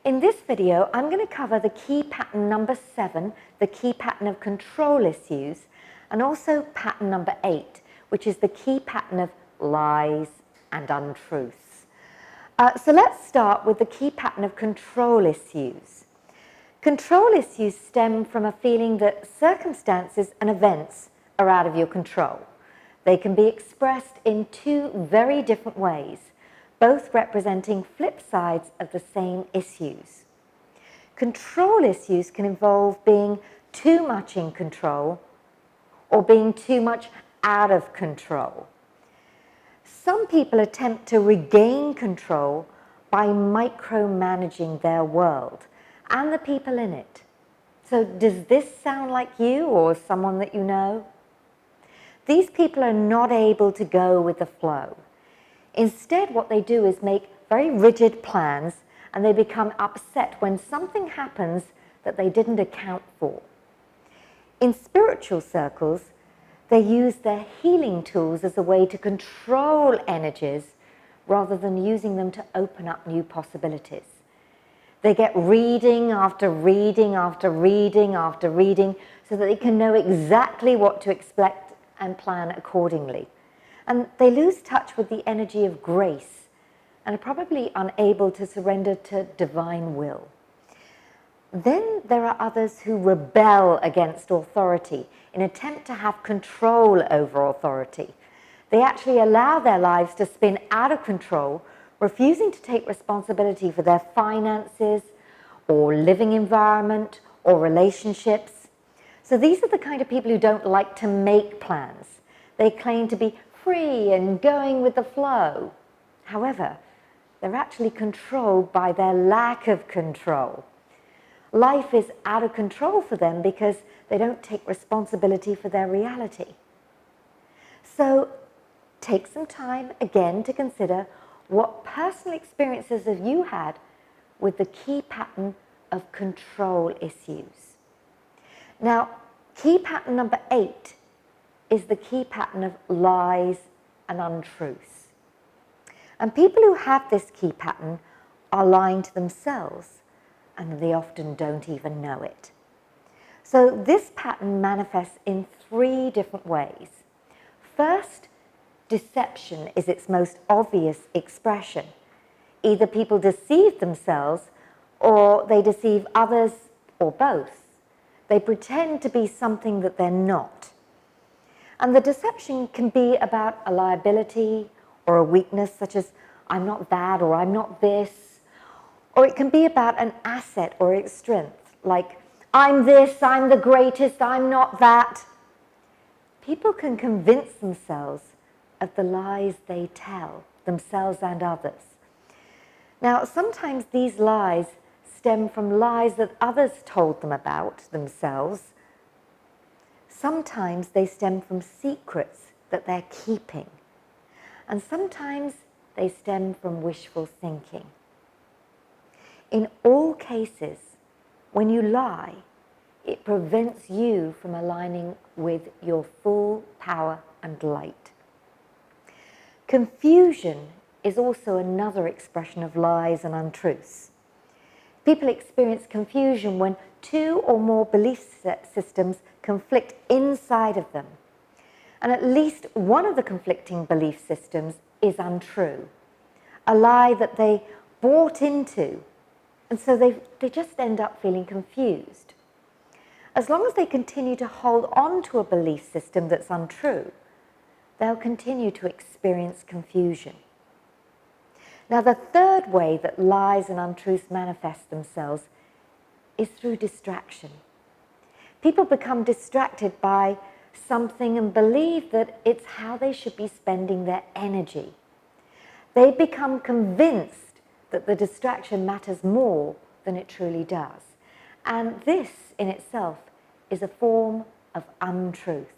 In this video, I'm going to cover the key pattern number 7, the key pattern of control issues, and also pattern number 8, which is the key pattern of lies and untruths. So let's start with the key pattern of control issues. Control issues stem from a feeling that circumstances and events are out of your control. They can be expressed in two very different ways, both representing flip sides of the same issues. Control issues can involve being too much in control or being too much out of control. Some people attempt to regain control by micromanaging their world and the people in it. So does this sound like you or someone that you know? These people are not able to go with the flow. Instead, what they do is make very rigid plans, and they become upset when something happens that they didn't account for. In spiritual circles, they use their healing tools as a way to control energies rather than using them to open up new possibilities. They get reading after reading after reading after reading so that they can know exactly what to expect and plan accordingly. And they lose touch with the energy of grace and are probably unable to surrender to divine will. Then there are others who rebel against authority in an attempt to have control over authority. They actually allow their lives to spin out of control, refusing to take responsibility for their finances or living environment or relationships. So these are the kind of people who don't like to make plans. They claim to be free and going with the flow. However, they're actually controlled by their lack of control. Life is out of control for them because they don't take responsibility for their reality. So take some time again to consider what personal experiences have you had with the key pattern of control issues. Now, key pattern number 8 is the key pattern of lies and untruths. And people who have this key pattern are lying to themselves, and they often don't even know it. So this pattern manifests in 3 different ways. First, deception is its most obvious expression. Either people deceive themselves or they deceive others, or both. They pretend to be something that they're not. And the deception can be about a liability or a weakness, such as I'm not that or I'm not this. Or it can be about an asset or its strength, like I'm this, I'm the greatest, I'm not that. People can convince themselves of the lies they tell, themselves and others. Now, sometimes these lies stem from lies that others told them about themselves. Sometimes they stem from secrets that they're keeping. And sometimes they stem from wishful thinking. In all cases, when you lie, it prevents you from aligning with your full power and light. Confusion is also another expression of lies and untruths. People experience confusion when 2 or more belief systems conflict inside of them. And at least one of the conflicting belief systems is untrue, a lie that they bought into, and so they just end up feeling confused. As long as they continue to hold on to a belief system that's untrue, they'll continue to experience confusion. Now, the third way that lies and untruths manifest themselves is through distraction. People become distracted by something and believe that it's how they should be spending their energy. They become convinced that the distraction matters more than it truly does. And this in itself is a form of untruth.